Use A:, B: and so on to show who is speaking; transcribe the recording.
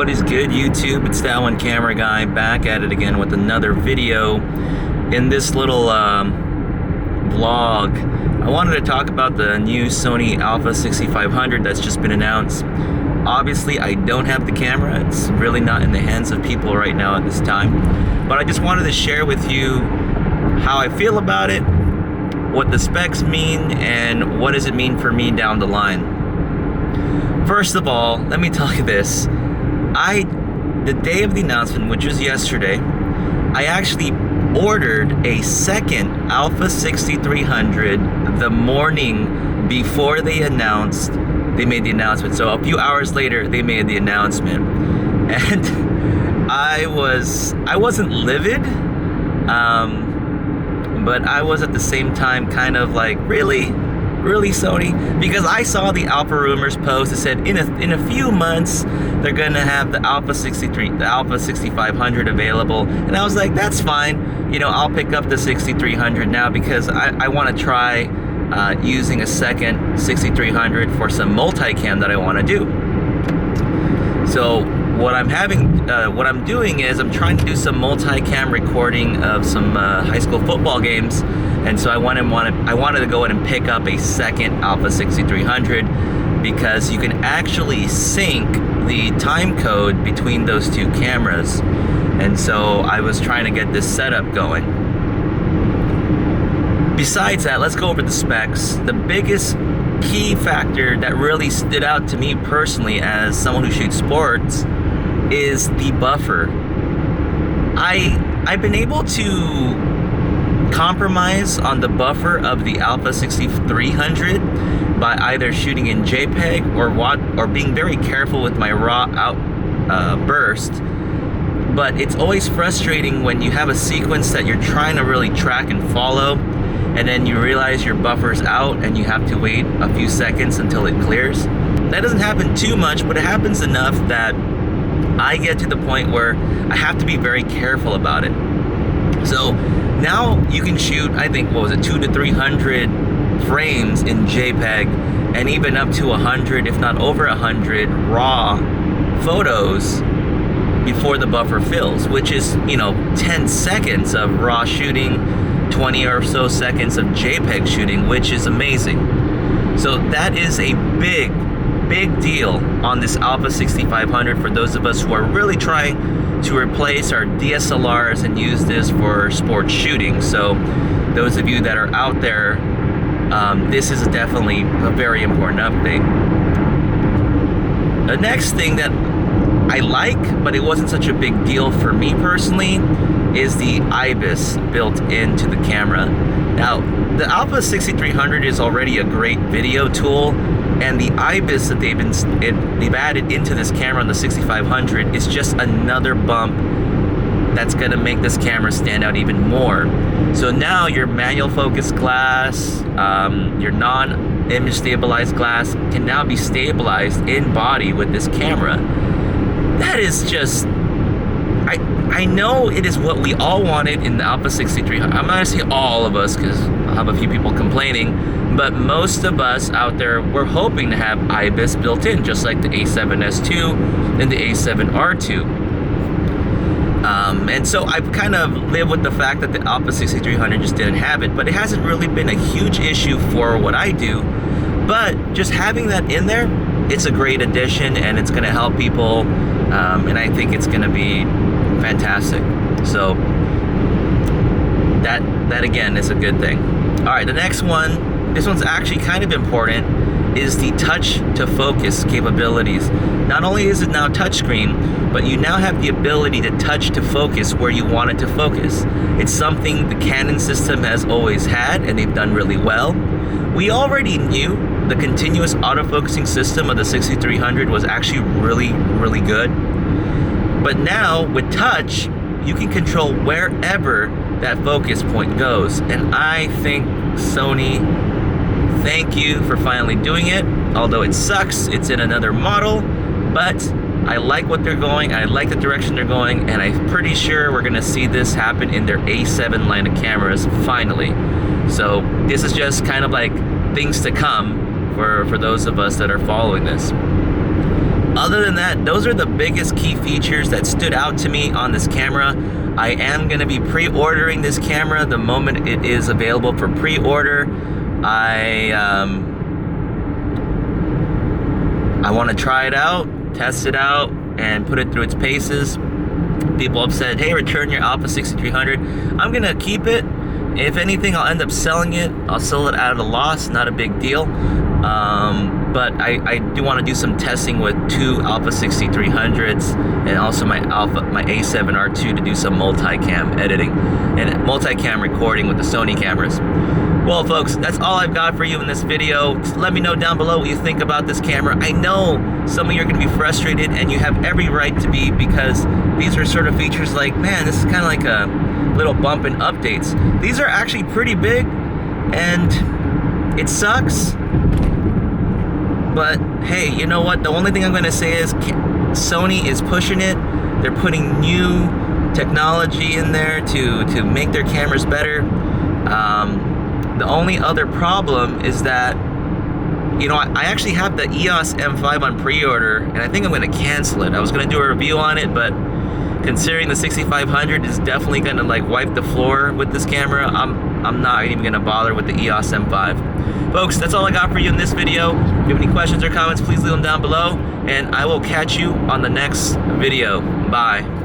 A: What is good, YouTube? It's that one camera guy back at it again with another video. In this little vlog, I wanted to talk about the new Sony a6500 that's just been announced. Obviously, I don't have the camera. It's really not in the hands of people right now at this time. But I just wanted to share with you how I feel about it, what the specs mean, and what does it mean for me down the line. First of all, let me tell you this. The day of the announcement, which was yesterday, I actually ordered a second a6500 the morning before they made the announcement. So a few hours later, they made the announcement. And I wasn't livid, but I was at the same time kind of like, really Sony? Because I saw the Alpha Rumors post that said in a few months they're gonna have the a6500 available, and I was like, that's fine. You know, I'll pick up the 6300 now because I want to try using a second 6300 for some multicam that I want to do. So what I'm doing is I'm trying to do some multicam recording of some high school football games. And so I wanted to go ahead and pick up a second a6300 because you can actually sync the time code between those two cameras. And so I was trying to get this setup going. Besides that, let's go over the specs. The biggest key factor that really stood out to me personally as someone who shoots sports is the buffer. I've been able to compromise on the buffer of the a6300 by either shooting in JPEG or being very careful with my raw burst. But it's always frustrating when you have a sequence that you're trying to really track and follow, and then you realize your buffer's out and you have to wait a few seconds until it clears. That doesn't happen too much, but it happens enough that I get to the point where I have to be very careful about it. So now you can shoot, I think, 200 to 300 frames in JPEG, and even up to 100, if not over 100 raw photos before the buffer fills, which is, 10 seconds of raw shooting, 20 or so seconds of JPEG shooting, which is amazing. So that is a big deal on this a6500 for those of us who are really trying to replace our DSLRs and use this for sports shooting. So those of you that are out there, this is definitely a very important update. The next thing that I like, but it wasn't such a big deal for me personally, is the IBIS built into the camera. Now, the a6300 is already a great video tool, and the IBIS that they've added into this camera on the 6500 is just another bump that's gonna make this camera stand out even more. So now your manual focus glass, your non-image stabilized glass can now be stabilized in body with this camera. That is just, I know it is what we all wanted in the a6300. I'm not gonna say all of us because I'll have a few people complaining, but most of us out there were hoping to have IBIS built in, just like the A7S2 and the A7R2. And so I've kind of lived with the fact that the a6300 just didn't have it, but it hasn't really been a huge issue for what I do. But just having that in there, it's a great addition, and it's going to help people, and I think it's going to be fantastic. So that again is a good thing. All right, the next one, this one's actually kind of important, is the touch to focus capabilities. Not only is it now touchscreen, but you now have the ability to touch to focus where you want it to focus. It's something the Canon system has always had, and they've done really well. We already knew the continuous autofocusing system of the 6300 was actually really good. But now with touch, you can control wherever that focus point goes. And I think Sony, thank you for finally doing it. Although it sucks, it's in another model, but I like what they're going, I like the direction they're going, and I'm pretty sure we're gonna see this happen in their A7 line of cameras finally. So this is just kind of like things to come for those of us that are following this. Other than that, those are the biggest key features that stood out to me on this camera. I am going to be pre-ordering this camera the moment it is available for pre-order. I want to try it out, test it out, and put it through its paces. People have said, hey, return your Alpha 6300. I'm going to keep it. If anything, I'll end up selling it. I'll sell it at a loss, not a big deal. But I do want to do some testing with two Alpha 6300s and also my A7R2 to do some multicam editing and multicam recording with the Sony cameras. Well, folks, that's all I've got for you in this video. Just let me know down below what you think about this camera. I know some of you are going to be frustrated, and you have every right to be, because these are sort of features like, man, this is kind of like a little bump in updates. These are actually pretty big, and it sucks. But hey, you know what? The only thing I'm going to say is Sony is pushing it. They're putting new technology in there to make their cameras better. The only other problem is that, you know, I actually have the EOS M5 on pre-order, and I think I'm going to cancel it. I was going to do a review on it, but considering the 6500 is definitely going to like wipe the floor with this camera, I'm not even going to bother with the EOS M5. Folks, that's all I got for you in this video. If you have any questions or comments, please leave them down below, and I will catch you on the next video. Bye.